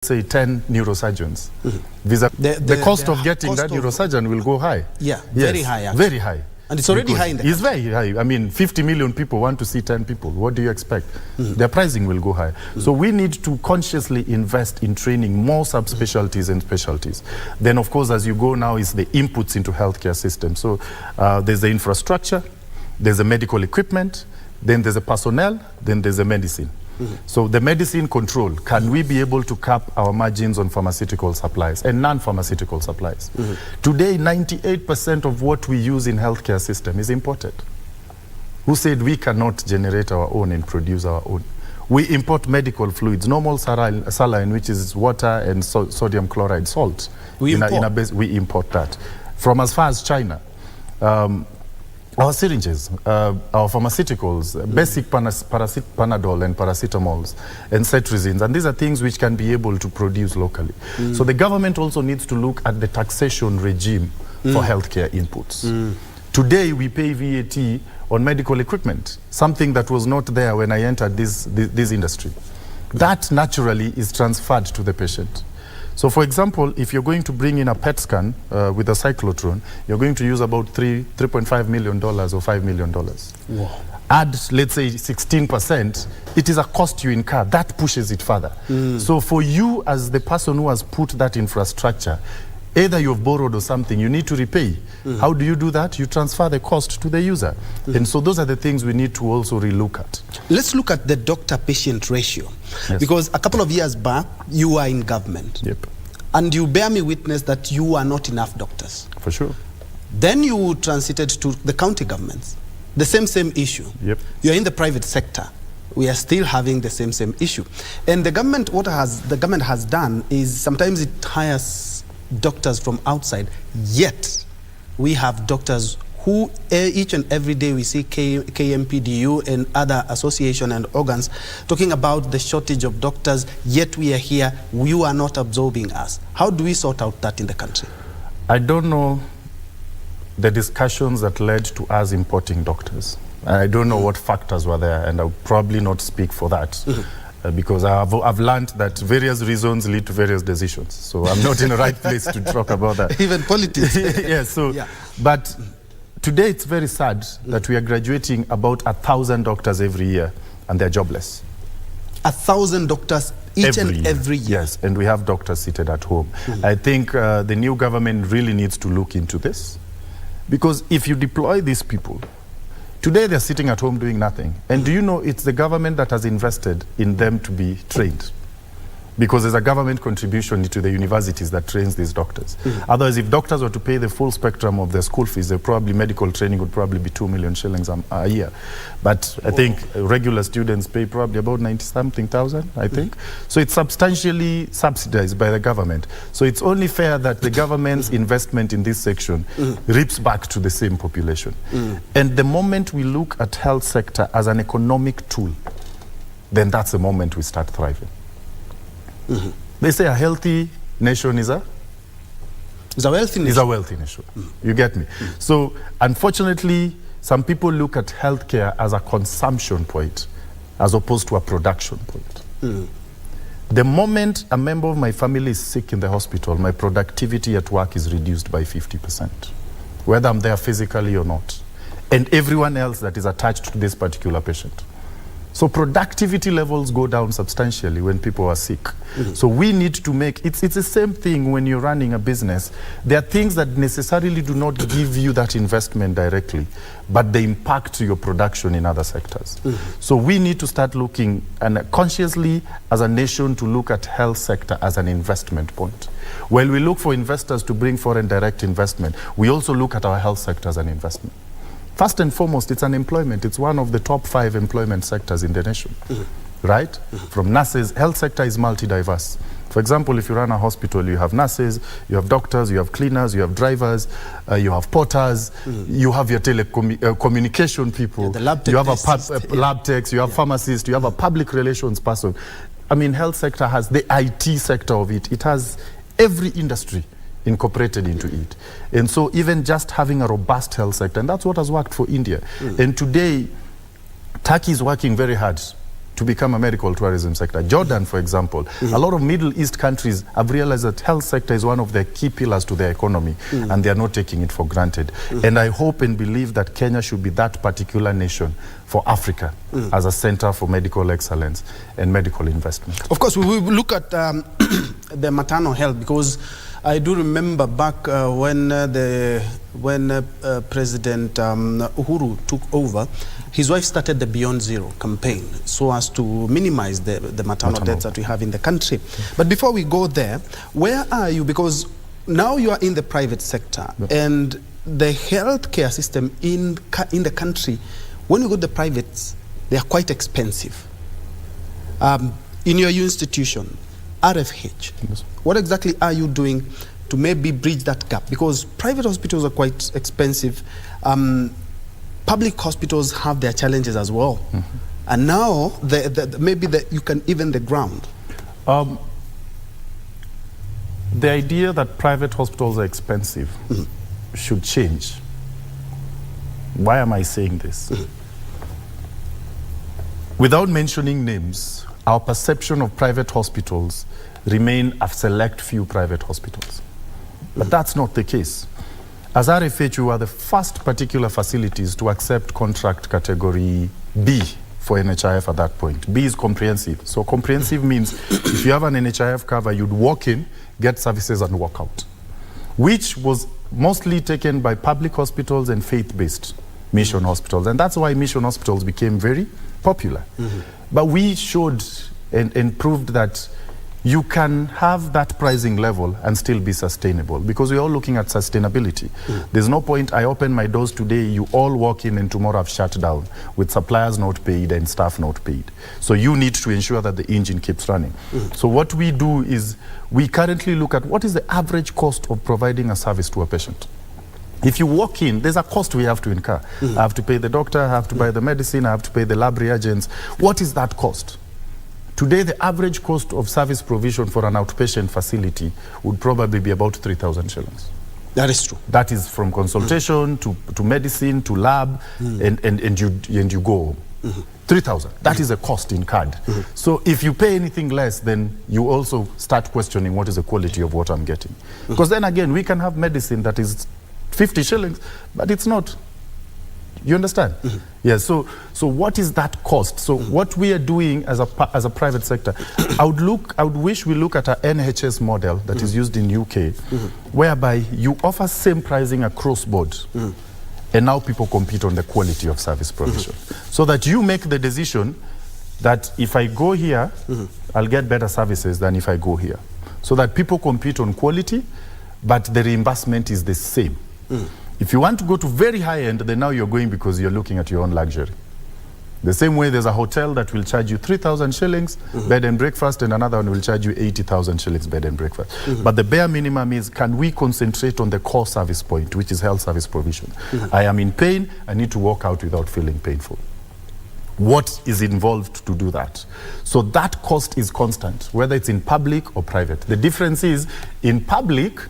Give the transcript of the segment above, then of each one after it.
say 10 neurosurgeons. The cost of getting that neurosurgeon will go high. Yeah, very high actually. Very high. And it's already high in the country. It's very high. I mean, 50 million people want to see 10 people. What do you expect? Their pricing will go high. So we need to consciously invest in training more subspecialties and specialties. Then, of course, as you go now is the inputs into healthcare system. So there's the infrastructure, there's the medical equipment, then there's the personnel, then there's the medicine. So the medicine control, can we be able to cap our margins on pharmaceutical supplies and non-pharmaceutical supplies? Today, 98% of what we use in healthcare system is imported. Who said we cannot generate our own and produce our own? We import medical fluids, normal saline, which is water and sodium chloride salt. We import that. From as far as China. Our syringes, our pharmaceuticals, basic Panadol and paracetamols and cetirizines, and these are things which can be able to produce locally. So the government also needs to look at the taxation regime for healthcare inputs. Today we pay VAT on medical equipment, something that was not there when I entered this industry. That naturally is transferred to the patient. So for example, if you're going to bring in a PET scan with a cyclotron, you're going to use about $3.5 million or $5 million. Wow. Add, let's say, 16%, it is a cost you incur. That pushes it further. So for you as the person who has put that infrastructure, either you've borrowed or something, you need to repay. How do you do that? You transfer the cost to the user. And so those are the things we need to also relook at. Let's look at the doctor-patient ratio. Yes. Because a couple of years back, you were in government. Yep. And you bear me witness that you are not enough doctors. For sure. Then you transited to the county governments. The same issue. Yep. You're in the private sector. We are still having the same issue. And the government, what the government has done is sometimes it hires doctors from outside, yet we have doctors who each and every day we see KMPDU and other association and organs talking about the shortage of doctors, yet we are here, you are not absorbing us. How do we sort out that in the country? I don't know the discussions that led to us importing doctors. I don't know what factors were there, and I'll probably not speak for that. Because I've learned that various reasons lead to various decisions. So I'm not in the right place to talk about that. Even politics. But today it's very sad that we are graduating about 1,000 doctors every year and they're jobless. 1,000 doctors every year? Yes, and we have doctors seated at home. I think the new government really needs to look into this. Because if you deploy these people, today they're sitting at home doing nothing. And do you know it's the government that has invested in them to be trained? Because there's a government contribution to the universities that trains these doctors. Otherwise, if doctors were to pay the full spectrum of their school fees, medical training would probably be 2 million shillings a year. But I think regular students pay probably about 90-something thousand, I think. So it's substantially subsidized by the government. So it's only fair that the government's investment in this section rips back to the same population. And the moment we look at health sector as an economic tool, then that's the moment we start thriving. They say a healthy nation is a wealthy nation. Is a wealthy nation. You get me? So unfortunately, some people look at healthcare as a consumption point as opposed to a production point. The moment a member of my family is sick in the hospital, my productivity at work is reduced by 50%, whether I'm there physically or not, and everyone else that is attached to this particular patient. So productivity levels go down substantially when people are sick. So we need to make, it's the same thing when you're running a business. There are things that necessarily do not give you that investment directly, but they impact your production in other sectors. So we need to start looking, and consciously as a nation, to look at health sector as an investment point. While we look for investors to bring foreign direct investment, we also look at our health sector as an investment. First and foremost, it's unemployment. It's one of the top 5 employment sectors in the nation, right? From nurses, health sector is multi-diverse. For example, if you run a hospital, you have nurses, you have doctors, you have cleaners, you have drivers, you have porters, you have your telecommunication people, you have a lab techs, you have pharmacists, you have a public relations person. I mean, health sector has the IT sector of it. It has every industry incorporated into it. And so even just having a robust health sector, and that's what has worked for India. And today, Turkey is working very hard to become a medical tourism sector. Jordan, for example, a lot of Middle East countries have realized that health sector is one of the key pillars to their economy, and they are not taking it for granted. And I hope and believe that Kenya should be that particular nation for Africa as a center for medical excellence and medical investment. Of course, we will look at the maternal health, because I do remember back when President Uhuru took over, his wife started the Beyond Zero campaign so as to minimize the maternal deaths that we have in the country. But before we go there, where are you? Because now you are in the private sector, and the healthcare system in the country, when you go to the privates, they are quite expensive. In your institution, RFH, what exactly are you doing to maybe bridge that gap? Because private hospitals are quite expensive. Public hospitals have their challenges as well. And now, maybe you can even the ground. The idea that private hospitals are expensive should change. Why am I saying this? Without mentioning names, our perception of private hospitals remain a select few private hospitals. But that's not the case. As RFH, we were the first particular facilities to accept contract category B for NHIF at that point. B is comprehensive. So comprehensive means if you have an NHIF cover, you'd walk in, get services and walk out, which was mostly taken by public hospitals and faith-based mission hospitals. And that's why mission hospitals became very popular. But we showed and proved that you can have that pricing level and still be sustainable, because we're all looking at sustainability. There's no point I open my doors today, you all walk in, and tomorrow I've shut down with suppliers not paid and staff not paid. So you need to ensure that the engine keeps running. So what we do is we currently look at what is the average cost of providing a service to a patient. If you walk in, there's a cost we have to incur. I have to pay the doctor, I have to buy the medicine, I have to pay the lab reagents. What is that cost? Today, the average cost of service provision for an outpatient facility would probably be about 3,000 shillings. That is true. That is from consultation to medicine to lab, and you go home. 3,000. That is a cost incurred. So if you pay anything less, then you also start questioning what is the quality of what I'm getting. Because then again, we can have medicine that is 50 shillings, but it's not. You understand? Yeah, so what is that cost? So what we are doing as a private sector, I would wish we look at our NHS model that is used in UK, whereby you offer same pricing across board. And now people compete on the quality of service provision. So that you make the decision that if I go here, I'll get better services than if I go here. So that people compete on quality, but the reimbursement is the same. If you want to go to very high end, then now you're going because you're looking at your own luxury. The same way there's a hotel that will charge you 3,000 shillings bed and breakfast, and another one will charge you 80,000 shillings bed and breakfast. But the bare minimum is, can we concentrate on the core service point, which is health service provision? I am in pain, I need to walk out without feeling painful. What is involved to do that? So that cost is constant, whether it's in public or private. The difference is, in public,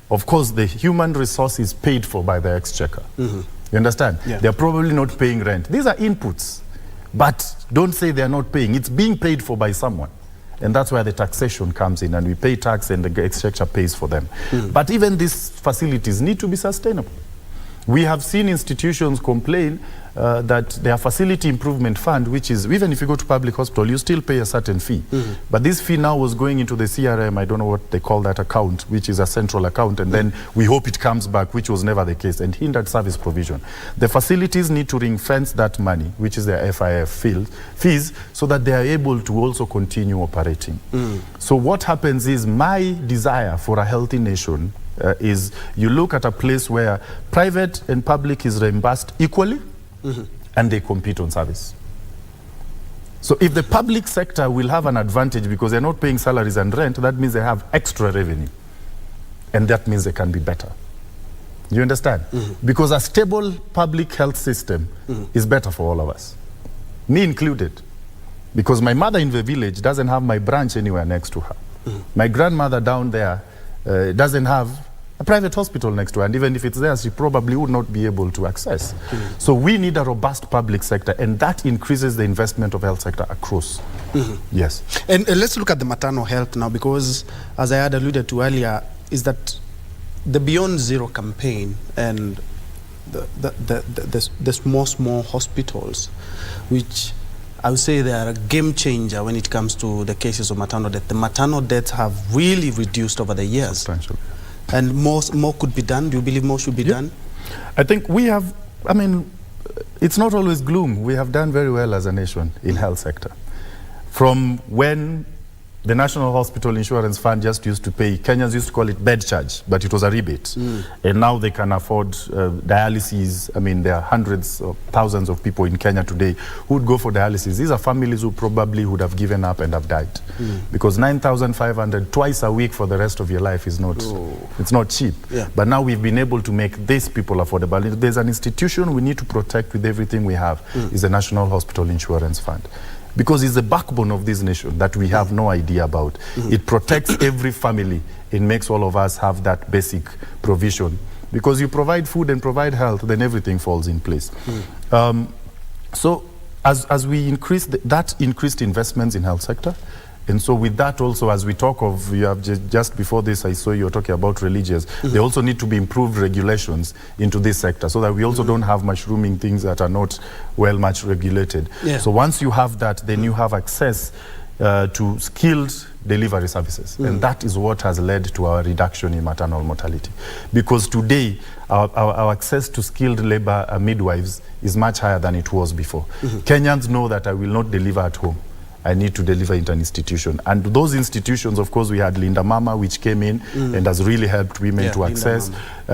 of course, the human resource is paid for by the exchequer. You understand? Yeah. They're probably not paying rent. These are inputs. But don't say they're not paying. It's being paid for by someone. And that's where the taxation comes in. And we pay tax and the exchequer pays for them. But even these facilities need to be sustainable. We have seen institutions complain that their facility improvement fund, which is, even if you go to public hospital, you still pay a certain fee. But this fee now was going into the CRM, I don't know what they call that account, which is a central account, and then we hope it comes back, which was never the case, and hindered service provision. The facilities need to ring fence that money, which is their FIF fees, so that they are able to also continue operating. So what happens is, my desire for a healthy nation is you look at a place where private and public is reimbursed equally, and they compete on service. So if the public sector will have an advantage because they're not paying salaries and rent, that means they have extra revenue. And that means they can be better. You understand? Because a stable public health system is better for all of us, me included. Because my mother in the village doesn't have my branch anywhere next to her. My grandmother down there doesn't have a private hospital next to her, and even if it's there, she probably would not be able to access. So we need a robust public sector, and that increases the investment of health sector across. Yes. And let's look at the maternal health now, because as I had alluded to earlier, is that the Beyond Zero campaign and the small hospitals, which I would say they are a game changer when it comes to the cases of maternal death. The maternal deaths have really reduced over the years. Substantial. And more could be done. Do you believe more should be done? I think we have, I mean, it's not always gloom. We have done very well as a nation in health sector. From when the National Hospital Insurance Fund just used to pay, Kenyans used to call it bed charge, but it was a rebate. And now they can afford dialysis. I mean, there are hundreds of thousands of people in Kenya today who would go for dialysis. These are families who probably would have given up and have died. Because 9,500 twice a week for the rest of your life is not, it's not cheap. Yeah. But now we've been able to make these people affordable. If there's an institution we need to protect with everything we have, is the National Hospital Insurance Fund. Because it's the backbone of this nation that we have no idea about. It protects every family. It makes all of us have that basic provision. Because you provide food and provide health, then everything falls in place. So as we increase that increased investments in health sector, and so with that also, as we talk of, you have just before this, I saw you were talking about religious. There also need to be improved regulations into this sector so that we also don't have mushrooming things that are not well much regulated. Yeah. So once you have that, then you have access to skilled delivery services. And that is what has led to our reduction in maternal mortality. Because today, our access to skilled labor midwives is much higher than it was before. Kenyans know that I will not deliver at home. I need to deliver into an institution. And those institutions, of course, we had Linda Mama, which came in and has really helped women to access.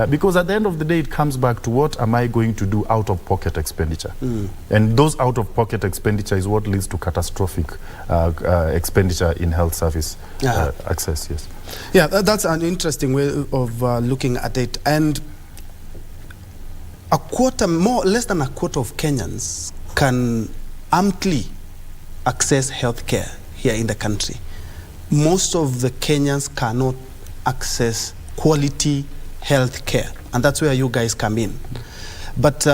Because at the end of the day, it comes back to what am I going to do out-of-pocket expenditure? And those out-of-pocket expenditure is what leads to catastrophic expenditure in health service access, yes. Yeah, that's an interesting way of looking at it. And less than a quarter of Kenyans can amply access health care here in the country. Most of the Kenyans cannot access quality health care, and that's where you guys come in. But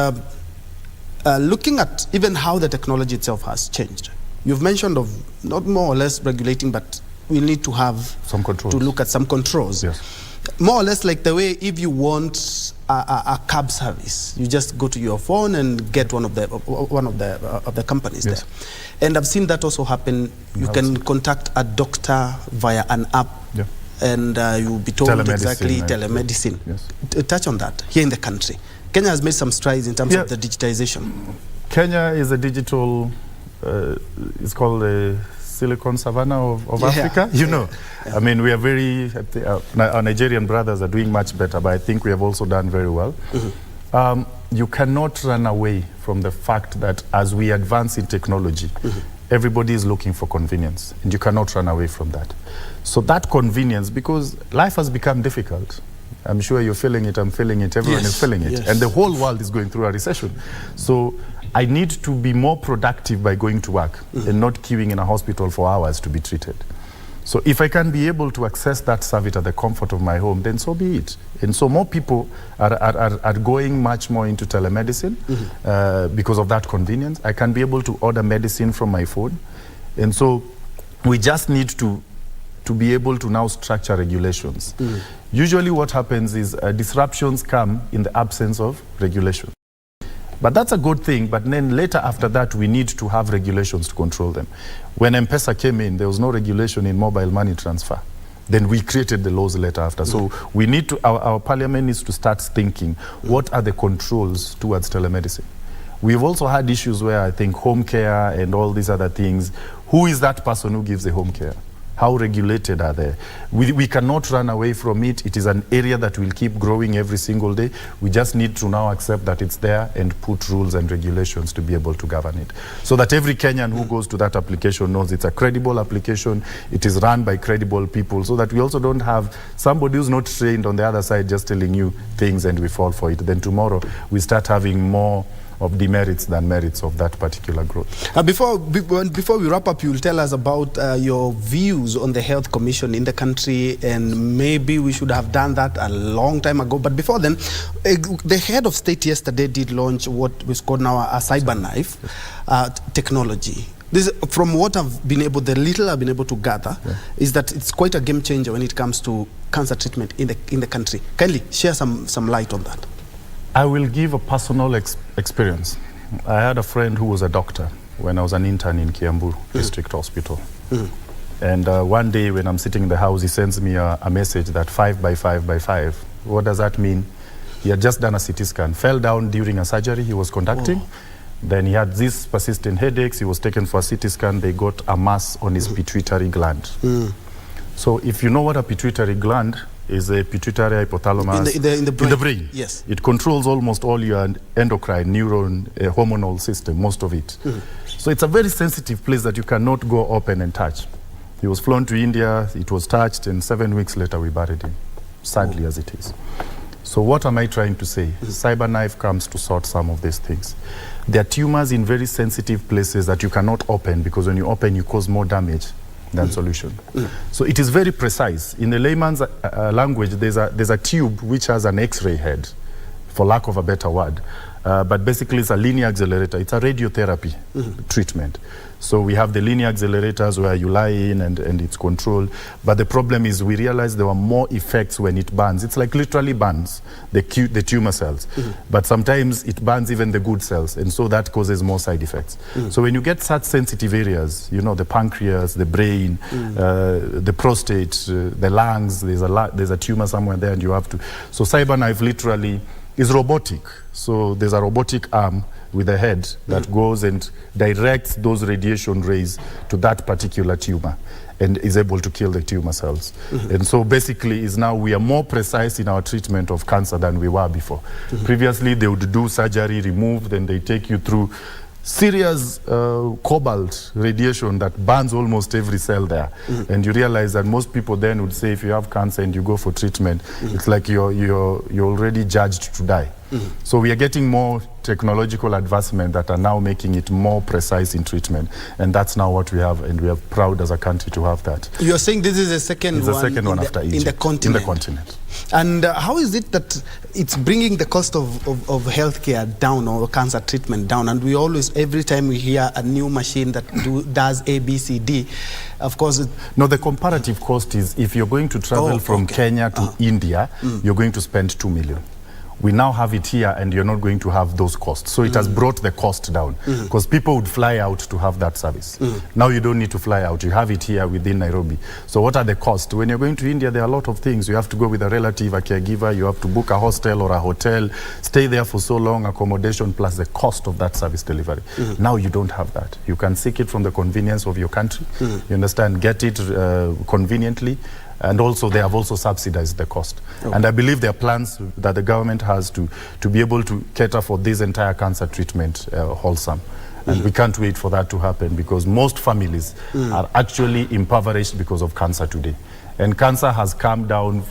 looking at even how the technology itself has changed, you've mentioned of not more or less regulating, but we need to have some controls. To look at some controls. Yes. More or less like the way if you want a cab service, you just go to your phone and get one of the companies there. And I've seen that also happen. You can contact a doctor via an app, and you'll be told exactly telemedicine. Touch on that here in the country. Kenya has made some strides in terms of the digitization. Kenya is a digital, it's called a Silicon Savannah of Africa, you know. I mean, we are very, our Nigerian brothers are doing much better, but I think we have also done very well. You cannot run away from the fact that as we advance in technology, everybody is looking for convenience, and you cannot run away from that. So that convenience, because life has become difficult. I'm sure you're feeling it, I'm feeling it, everyone is feeling it. And the whole world is going through a recession. So I need to be more productive by going to work and not queuing in a hospital for hours to be treated. So if I can be able to access that service at the comfort of my home, then so be it. And so more people are going much more into telemedicine because of that convenience. I can be able to order medicine from my phone. And so we just need to be able to now structure regulations. Usually what happens is disruptions come in the absence of regulation. But that's a good thing, but then later after that, we need to have regulations to control them. When M-Pesa came in, there was no regulation in mobile money transfer. Then we created the laws later after. So we need to, our parliament needs to start thinking, what are the controls towards telemedicine? We've also had issues where I think home care and all these other things, who is that person who gives the home care? How regulated are they? We cannot run away from it. It is an area that will keep growing every single day. We just need to now accept that it's there and put rules and regulations to be able to govern it. So that every Kenyan who goes to that application knows it's a credible application, it is run by credible people, so that we also don't have somebody who's not trained on the other side just telling you things and we fall for it. Then tomorrow we start having more of demerits than merits of that particular growth. Before we wrap up, you'll tell us about your views on the Health Commission in the country, and maybe we should have done that a long time ago. But before then, the head of state yesterday did launch what is called now a cyber knife technology. This, from what I've been able, the little I've been able to gather, is that it's quite a game changer when it comes to cancer treatment in the country. Kindly share some light on that. I will give a personal experience. I had a friend who was a doctor when I was an intern in Kiambu District Hospital. And one day when I'm sitting in the house, he sends me a message that 5 by 5 by 5. What does that mean? He had just done a CT scan, fell down during a surgery he was conducting. Then he had these persistent headaches. He was taken for a CT scan. They got a mass on his pituitary gland. So if you know what a pituitary gland is, a pituitary hypothalamus in the brain. Yes. It controls almost all your endocrine, neuron, hormonal system, most of it. So it's a very sensitive place that you cannot go open and touch. He was flown to India, it was touched, and 7 weeks later we buried him, sadly as it is. So what am I trying to say? Cyberknife comes to sort some of these things. There are tumors in very sensitive places that you cannot open, because when you open, you cause more damage than solution. So it is very precise. In the layman's language, there's a tube which has an X-ray head, for lack of a better word. But basically it's a linear accelerator. It's a radiotherapy treatment. So we have the linear accelerators where you lie in and it's controlled. But the problem is we realized there were more effects when it burns. It's like literally burns the tumor cells. But sometimes it burns even the good cells. And so that causes more side effects. So when you get such sensitive areas, you know, the pancreas, the brain, the prostate, the lungs, there's a tumor somewhere there and you have to. So cyberknife literally is robotic. So there's a robotic arm with a head that goes and directs those radiation rays to that particular tumor and is able to kill the tumor cells. And so basically is now we are more precise in our treatment of cancer than we were before. Previously they would do surgery, remove, then they take you through serious cobalt radiation that burns almost every cell there. And you realize that most people then would say if you have cancer and you go for treatment, it's like you're already judged to die. So we are getting more technological advancement that are now making it more precise in treatment. And that's now what we have, and we are proud as a country to have that. You're saying this is the second it's one, the second one after Egypt, in the continent. In the continent. And how is it that it's bringing the cost of healthcare down, or cancer treatment down? And we always, every time we hear a new machine that does A, B, C, D, of course... No, the comparative cost is if you're going to travel from Kenya to India, you're going to spend 2 million. We now have it here and you're not going to have those costs. So it has brought the cost down, because people would fly out to have that service. Now you don't need to fly out. You have it here within Nairobi. So what are the costs? When you're going to India, there are a lot of things. You have to go with a relative, a caregiver. You have to book a hostel or a hotel, stay there for so long, accommodation, plus the cost of that service delivery. Now you don't have that. You can seek it from the convenience of your country. You understand? Get it conveniently. And also, they have also subsidized the cost. And I believe there are plans that the government has to be able to cater for this entire cancer treatment wholesome. And we can't wait for that to happen, because most families are actually impoverished because of cancer today. And cancer has come down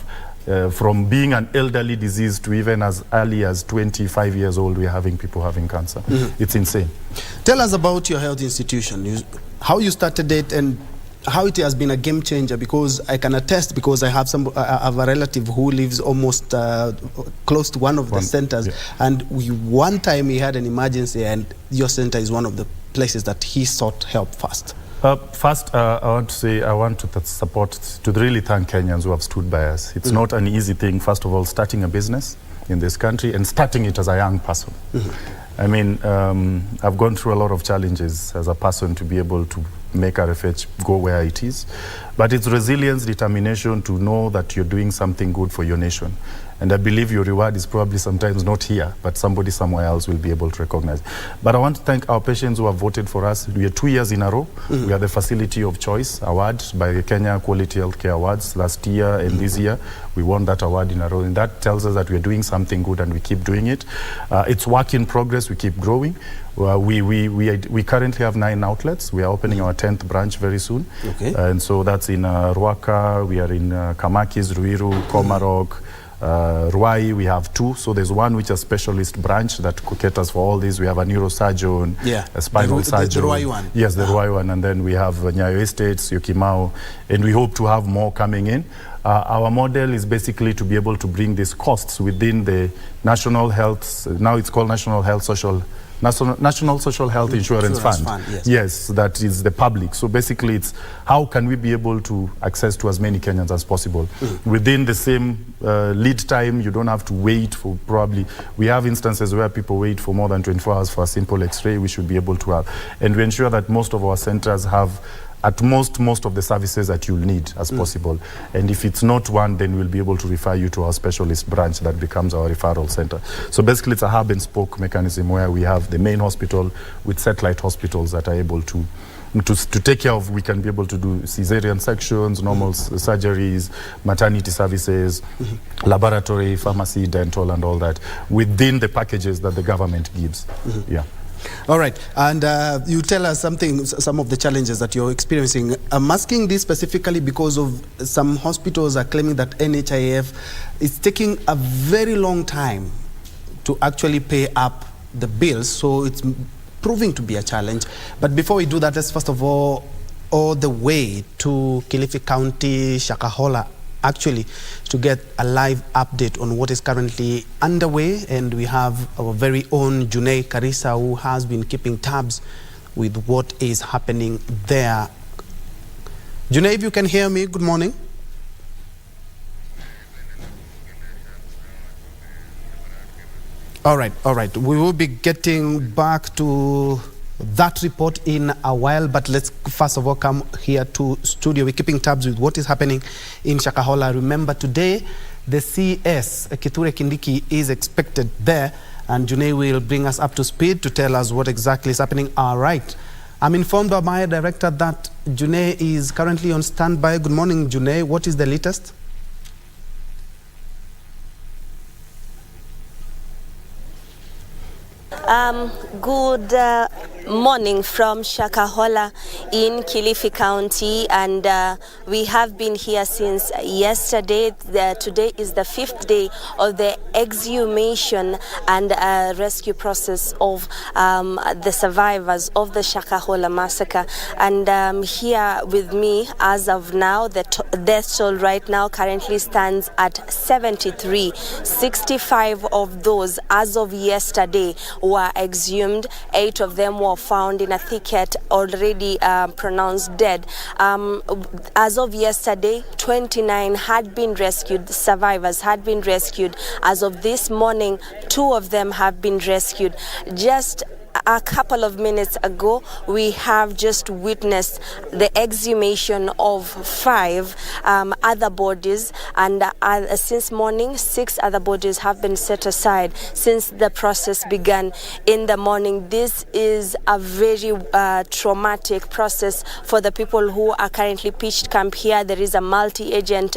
from being an elderly disease to even as early as 25 years old, we're having people having cancer. It's insane. Tell us about your health institution, how you started it, and how it has been a game changer, because I can attest, because I have a relative who lives almost close to one of the centers, and one time he had an emergency, and your center is one of the places that he sought help first. First, I want to say, I want to really thank Kenyans who have stood by us. It's not an easy thing, first of all, starting a business in this country and starting it as a young person. I mean, I've gone through a lot of challenges as a person to be able to make RFH go where it is. But it's resilience, determination to know that you're doing something good for your nation. And I believe your reward is probably sometimes not here, but somebody somewhere else will be able to recognize. But I want to thank our patients who have voted for us. We are 2 years in a row. We are the Facility of Choice Award by the Kenya Quality Healthcare Awards last year and this year. We won that award in a row. And that tells us that we are doing something good and we keep doing it. It's work in progress. We keep growing. We currently have 9 outlets. We are opening our 10th branch very soon. And so that's in Ruaka, we are in Kamakis, Ruiru, Komarok, Ruai, we have 2. So there's one which is a specialist branch that caters for all these. We have a neurosurgeon, a spinal surgeon. The Ruai one. Yes, the Ruai one. And then we have Njue Estates, Yokimau, and we hope to have more coming in. Our model is basically to be able to bring these costs within the National Health, now it's called National Social Health Insurance Fund. Yes, that is the public. So basically it's how can we be able to access to as many Kenyans as possible. Within the same lead time, you don't have to wait for probably, we have instances where people wait for more than 24 hours for a simple x-ray. We should be able to have, and we ensure that most of our centers have at most of the services that you'll need as possible. And if it's not one, then we'll be able to refer you to our specialist branch that becomes our referral center. So basically it's a hub and spoke mechanism where we have the main hospital with satellite hospitals that are able to take care of. We can be able to do cesarean sections, normal surgeries, maternity services, laboratory, pharmacy, dental, and all that within the packages that the government gives. Yeah. All right, and you tell us some of the challenges that you're experiencing. I'm asking this specifically because of some hospitals are claiming that NHIF is taking a very long time to actually pay up the bills, so it's proving to be a challenge. But before we do that, let's first of all the way to Kilifi County, Shakahola, actually, to get a live update on what is currently underway. And we have our very own Njue Karisa, who has been keeping tabs with what is happening there. Njue, if you can hear me, good morning. All right. We will be getting back to that report in a while, but let's first of all come here to studio. We're keeping tabs with what is happening in Shakahola. Remember, today the CS Kithure Kindiki is expected there, and Njue will bring us up to speed to tell us what exactly is happening. All right, I'm informed by my director that Njue is currently on standby. Good morning, Njue. What is the latest? Good morning from Shakahola in Kilifi County, and we have been here since yesterday. Today is the 5th day of the exhumation and rescue process of the survivors of the Shakahola massacre. And here with me as of now, the death toll right now currently stands at 73. 65 of those as of yesterday were exhumed. 8 of them were found in a thicket, already pronounced dead. As of yesterday, 29 had been rescued. Survivors had been rescued. As of this morning, 2 of them have been rescued. Just a couple of minutes ago, we have just witnessed the exhumation of 5 other bodies, and since morning 6 other bodies have been set aside since the process began in the morning. This is a very traumatic process for the people who are currently pitched camp here. There is a multi-agent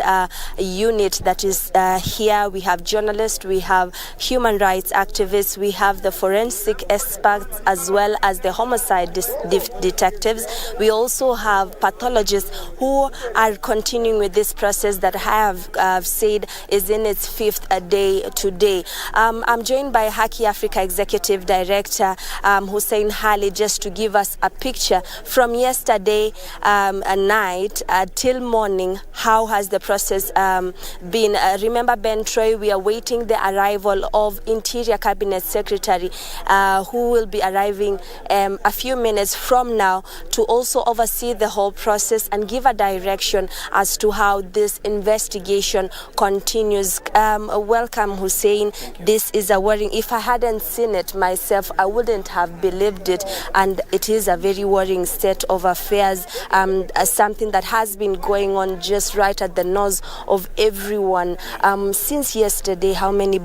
unit that is here. We have journalists, we have human rights activists, we have the forensic experts, as well as the homicide detectives. We also have pathologists who are continuing with this process that I have said is in its 5th day today. I'm joined by Haki Africa Executive Director Hussein Hali, just to give us a picture from yesterday night till morning. How has the process been? Remember, Ben Troy, we are waiting the arrival of Interior Cabinet Secretary who will be arriving a few minutes from now to also oversee the whole process and give a direction as to how this investigation continues. Welcome, Hussein. This is a worrying. If I hadn't seen it myself, I wouldn't have believed it, and it is a very worrying state of affairs. Something that has been going on just right at the nose of everyone. Since yesterday, how many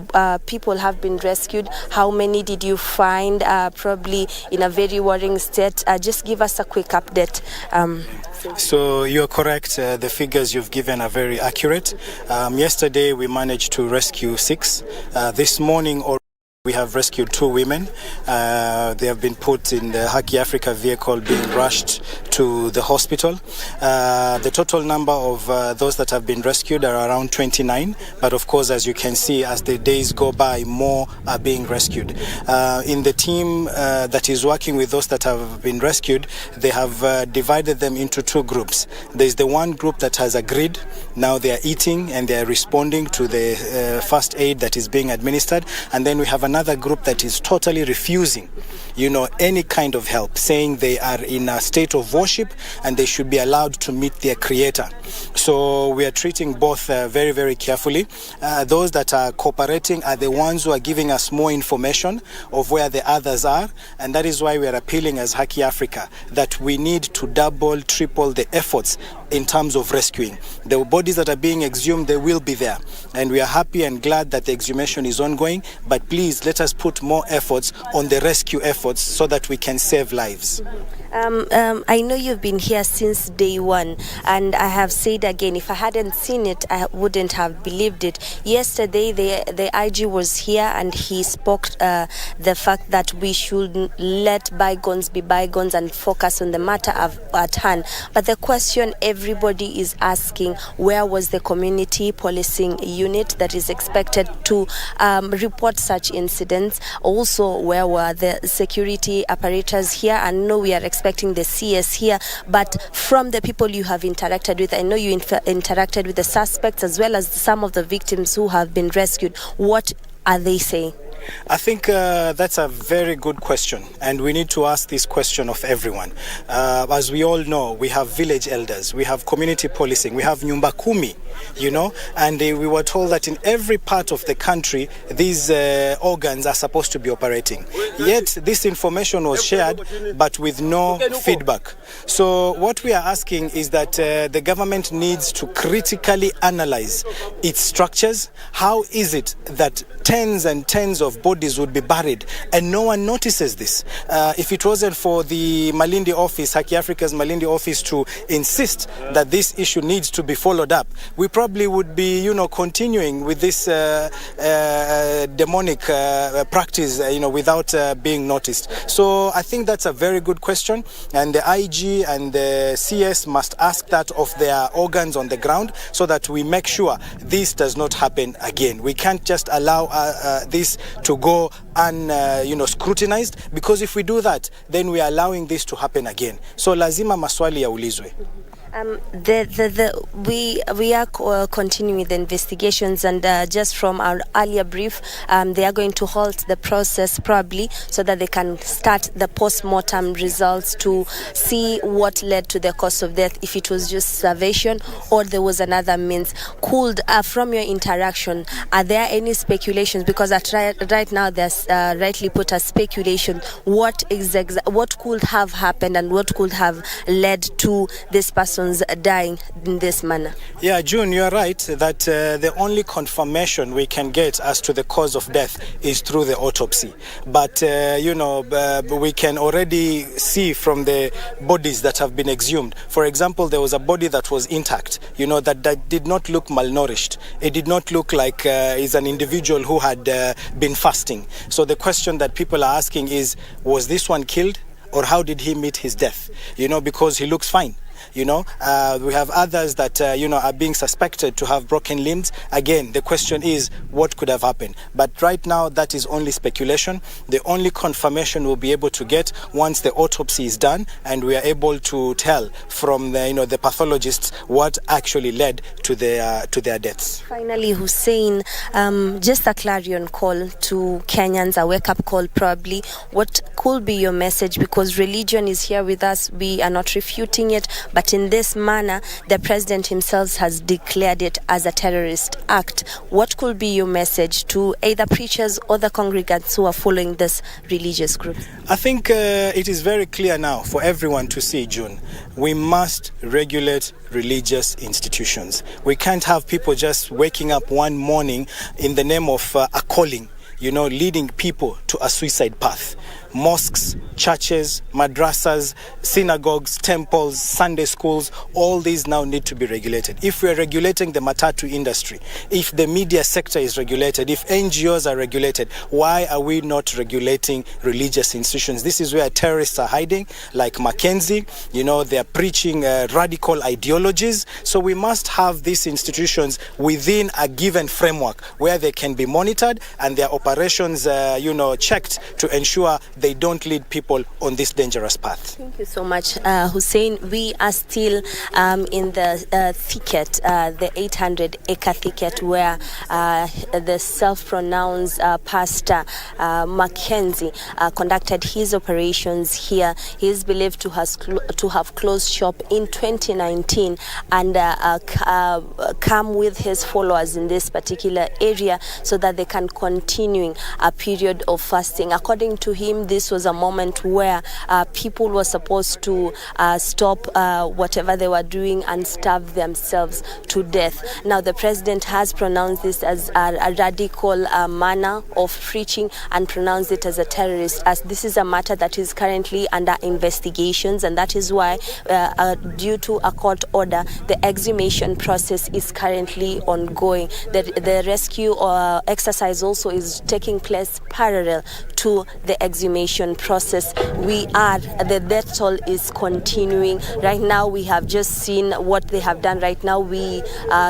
people have been rescued? How many did you find? Probably in a very worrying state. Just give us a quick update. So you're correct. The figures you've given are very accurate. Yesterday we managed to rescue 6. This morning We have rescued 2 women. They have been put in the Haki Africa vehicle being rushed to the hospital. The total number of those that have been rescued are around 29. But of course, as you can see, as the days go by, more are being rescued. In the team that is working with those that have been rescued, they have divided them into 2 groups. There's the one group that has agreed. Now they are eating and they are responding to the first aid that is being administered. And then we have another group that is totally refusing, any kind of help, saying they are in a state of worship and they should be allowed to meet their creator. So we are treating both very, very carefully. Those that are cooperating are the ones who are giving us more information of where the others are. And that is why we are appealing as Haki Africa that we need to double, triple the efforts in terms of rescuing. The bodies that are being exhumed, they will be there. And we are happy and glad that the exhumation is ongoing. But please, let us put more efforts on the rescue efforts so that we can save lives. I know you've been here since day one, and I have said again, if I hadn't seen it, I wouldn't have believed it. Yesterday, the IG was here and he spoke the fact that we should let bygones be bygones and focus on the matter at hand. But the question everybody is asking, where was the community policing unit that is expected to report such incidents? Also, where were the security apparatus here? I know we are expecting the CS here, but from the people you have interacted with, I know you interacted with the suspects as well as some of the victims who have been rescued. What are they saying? I think that's a very good question, and we need to ask this question of everyone. As we all know, we have village elders, we have community policing, we have Nyumba Kumi, and we were told that in every part of the country, these organs are supposed to be operating. Yet this information was shared, but with no feedback. So what we are asking is that the government needs to critically analyze its structures. How is it that tens and tens of bodies would be buried and no one notices this? If it wasn't for the Malindi office, Haki Africa's Malindi office, to insist that this issue needs to be followed up, we probably would be, continuing with this demonic practice, without being noticed. So I think that's a very good question, and the IG and the CS must ask that of their organs on the ground so that we make sure this does not happen again. We can't just allow this to go scrutinized, because if we do that, then we are allowing this to happen again. So lazima maswali yaulizwe. We are continuing the investigations, and just from our earlier brief, they are going to halt the process probably so that they can start the post-mortem results to see what led to the cause of death, if it was just starvation or there was another means. From your interaction, are there any speculations? Because right now there's rightly put as speculation. What could have happened and what could have led to this person dying in this manner? Yeah, June, you are right that the only confirmation we can get as to the cause of death is through the autopsy. But, we can already see from the bodies that have been exhumed. For example, there was a body that was intact, that did not look malnourished. It did not look like is an individual who had been fasting. So the question that people are asking is, was this one killed, or how did he meet his death? Because he looks fine. We have others that, are being suspected to have broken limbs. Again, the question is, what could have happened? But right now, that is only speculation. The only confirmation we'll be able to get once the autopsy is done and we are able to tell from the pathologists what actually led to their deaths. Finally, Hussein, just a clarion call to Kenyans, a wake-up call probably. What could be your message? Because religion is here with us. We are not refuting it. But in this manner, the president himself has declared it as a terrorist act. What could be your message to either preachers or the congregants who are following this religious group? I think it is very clear now for everyone to see, June. We must regulate religious institutions. We can't have people just waking up one morning in the name of a calling, leading people to a suicide path. mosques, churches, madrasas, synagogues, temples, Sunday schools, all these now need to be regulated. If we're regulating the matatu industry, if the media sector is regulated, if NGOs are regulated, why are we not regulating religious institutions? This is where terrorists are hiding, like Mackenzie. You know, they're preaching radical ideologies. So we must have these institutions within a given framework where they can be monitored and their operations, checked to ensure they don't lead people on this dangerous path. Thank you so much, Hussein. We are still in the thicket, the 800-acre thicket, where the self-pronounced Pastor Mackenzie conducted his operations here. He is believed to have closed shop in 2019 and come with his followers in this particular area so that they can continue a period of fasting. According to him, this was a moment where people were supposed to stop whatever they were doing and starve themselves to death. Now, the president has pronounced this as a radical manner of preaching and pronounced it as a terrorist, as this is a matter that is currently under investigations, and that is why, due to a court order, the exhumation process is currently ongoing. The rescue exercise also is taking place parallel to the exhumation process. The death toll is continuing. Right now, we have just seen what they have done. Right now, we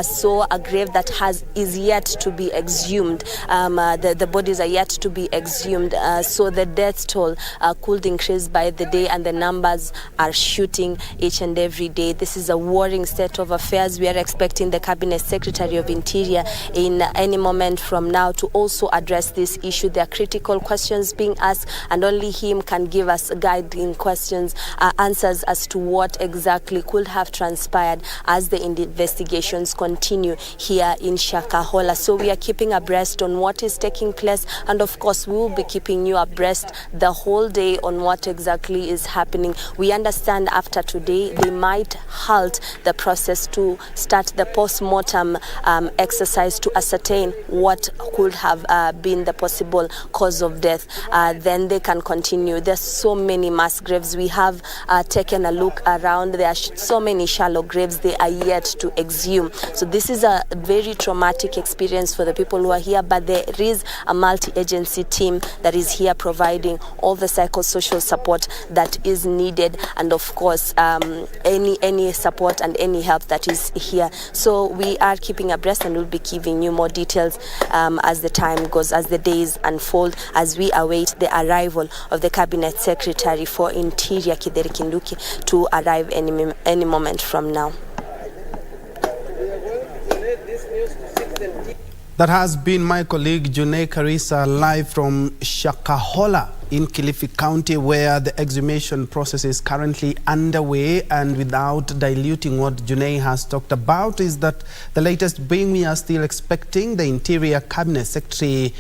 saw a grave that is yet to be exhumed. The bodies are yet to be exhumed. So the death toll could increase by the day, and the numbers are shooting each and every day. This is a worrying state of affairs. We are expecting the Cabinet Secretary of Interior in any moment from now to also address this issue. There are critical questions being asked, and only him can give us guiding questions, answers as to what exactly could have transpired as the investigations continue here in Shakahola. So we are keeping abreast on what is taking place, and of course we will be keeping you abreast the whole day on what exactly is happening. We understand after today they might halt the process to start the post-mortem exercise to ascertain what could have been the possible cause of death. Then they can continue. There's so many mass graves. We have taken a look around. There are so many shallow graves. They are yet to exhume. So this is a very traumatic experience for the people who are here, but there is a multi-agency team that is here providing all the psychosocial support that is needed, and of course any support and any help that is here. So we are keeping abreast, and we'll be giving you more details as the time goes, as the days unfold, as we await the arrival of the Cabinet Secretary for Interior, Kideri Kinduki, to arrive any moment from now. That has been my colleague Njue Karisa, live from Shakahola in Kilifi County, where the exhumation process is currently underway. And without diluting what Njue has talked about, is that the latest being we are still expecting the Interior Cabinet Secretary,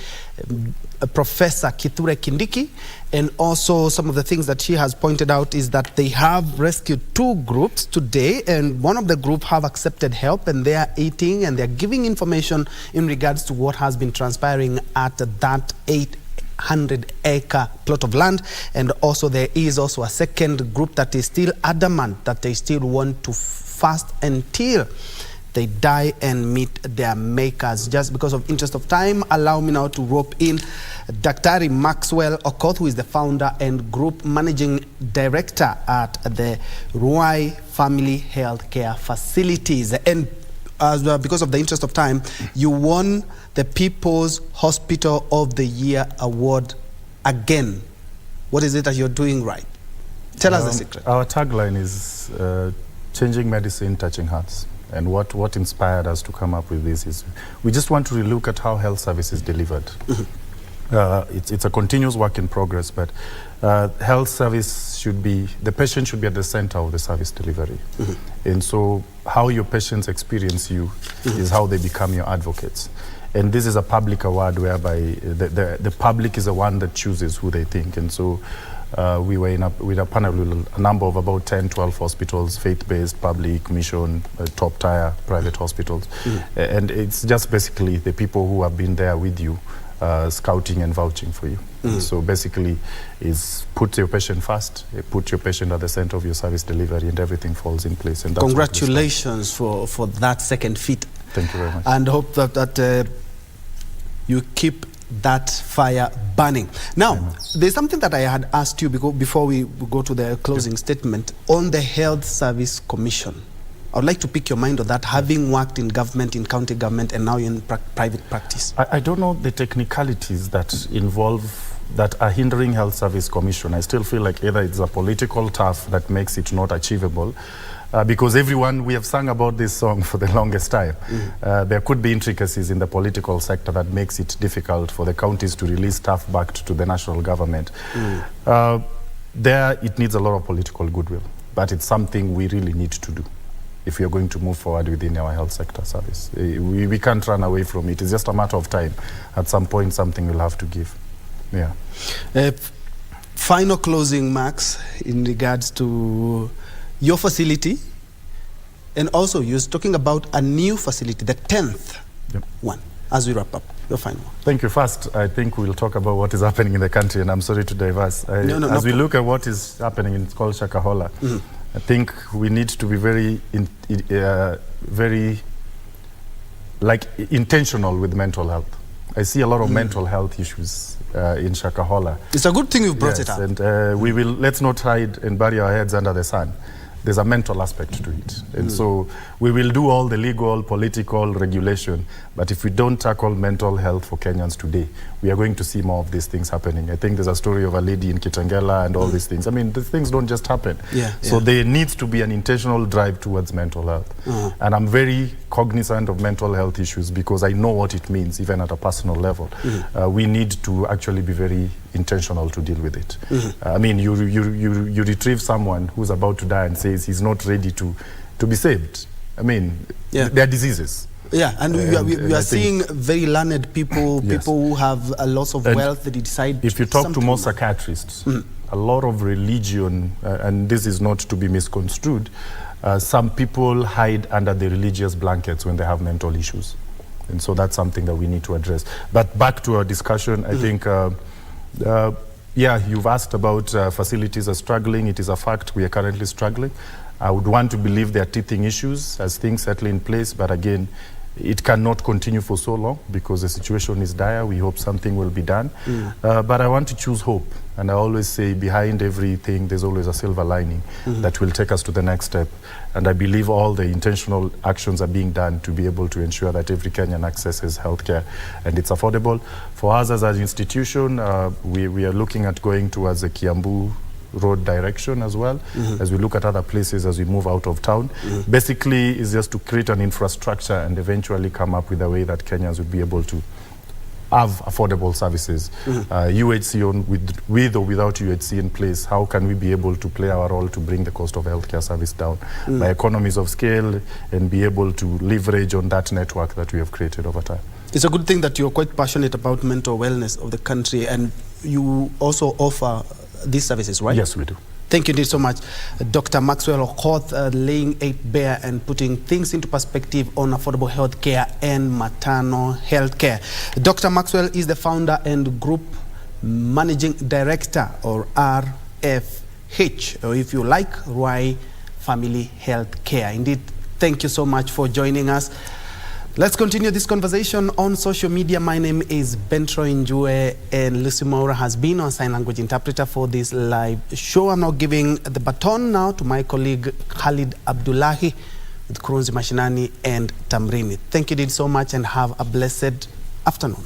Professor Kithure Kindiki, and also some of the things that she has pointed out is that they have rescued 2 groups today, and one of the group have accepted help, and they are eating and they are giving information in regards to what has been transpiring at that 800-acre plot of land. And also there is also a second group that is still adamant that they still want to fast until they die and meet their makers. Just because of interest of time, allow me now to rope in Dr. Maxwell Okoth, who is the founder and group managing director at the Ruai Family Healthcare Facilities. And because of the interest of time, you won the People's Hospital of the Year Award again. What is it that you're doing right? Tell us the secret. Our tagline is changing medicine, touching hearts. And what inspired us to come up with this is we just want to look at how health service is delivered. It's a continuous work in progress, but health service should be, the patient should be at the center of the service delivery. And so how your patients experience you is how they become your advocates. And this is a public award whereby the public is the one that chooses who they think. And so we were with a panel with a number of about 10, 12 hospitals, faith-based, public, mission, top-tier private hospitals. And it's just basically the people who have been there with you scouting and vouching for you. So basically, is put your patient first, put your patient at the center of your service delivery, and everything falls in place. And that's congratulations for that second feat. Thank you very much. And hope that you keep that fire burning. Now, there's something that I had asked you before we go to the closing statement on the Health Service Commission. I would like to pick your mind on that, having worked in government, in county government, and now in private practice. I don't know the technicalities that that are hindering Health Service Commission. I still feel like either it's a political turf that makes it not achievable, because we have sung about this song for the longest time. There could be intricacies in the political sector that makes it difficult for the counties to release staff back to the national government. There, it needs a lot of political goodwill, but it's something we really need to do if we are going to move forward within our health sector service. We can't run away from it. It's just a matter of time. At some point, something will have to give. Yeah. Final closing, Max, in regards to your facility, and also you're talking about a new facility, the 10th one, as we wrap up. Your final one. Thank you. First, I think we'll talk about what is happening in the country, and I'm sorry to diverse. As we look at what is happening in Shakahola, I think we need to be very intentional with mental health. I see a lot of mental health issues in Shakahola. It's a good thing you brought it up. And let's not hide and bury our heads under the sun. There's a mental aspect to it. And so we will do all the legal, political regulation, but if we don't tackle mental health for Kenyans today, we are going to see more of these things happening. I think there's a story of a lady in Kitengela and all these things. I mean, these things don't just happen. So there needs to be an intentional drive towards mental health. And I'm very cognizant of mental health issues because I know what it means, even at a personal level. We need to actually be very intentional to deal with it. I mean, you retrieve someone who's about to die and says he's not ready to be saved. I mean, there are diseases. Yeah, and we are seeing very learned people, people who have a lot of wealth that decide. If you talk to most psychiatrists, a lot of religion, and this is not to be misconstrued, some people hide under the religious blankets when they have mental issues. And so that's something that we need to address. But back to our discussion, I think, you've asked about facilities are struggling. It is a fact we are currently struggling. I would want to believe there are teething issues as things settle in place, but again, it cannot continue for so long because the situation is dire. We hope something will be done. But I want to choose hope. And I always say behind everything, there's always a silver lining that will take us to the next step. And I believe all the intentional actions are being done to be able to ensure that every Kenyan accesses healthcare and it's affordable. For us as an institution, we are looking at going towards the Kiambu road direction as well, as we look at other places as we move out of town. Basically, it's just to create an infrastructure and eventually come up with a way that Kenyans would be able to have affordable services. UHC with or without UHC in place, how can we be able to play our role to bring the cost of healthcare service down by economies of scale and be able to leverage on that network that we have created over time? It's a good thing that you're quite passionate about mental wellness of the country, and you also offer these services, right? Yes, we do. Thank you indeed so much. Dr. Maxwell Okoth, laying it bare and putting things into perspective on affordable health care and maternal health care. Dr. Maxwell is the founder and group managing director, or RFH, or if you like, Ruai Family Health Care. Indeed, thank you so much for joining us. Let's continue this conversation on social media. My name is Bentroy Njue, and Lucy Maura has been on sign language interpreter for this live show. I'm now giving the baton now to my colleague Khalid Abdullahi with Kurunzi Mashinani and Tamrini. Thank you indeed so much and have a blessed afternoon.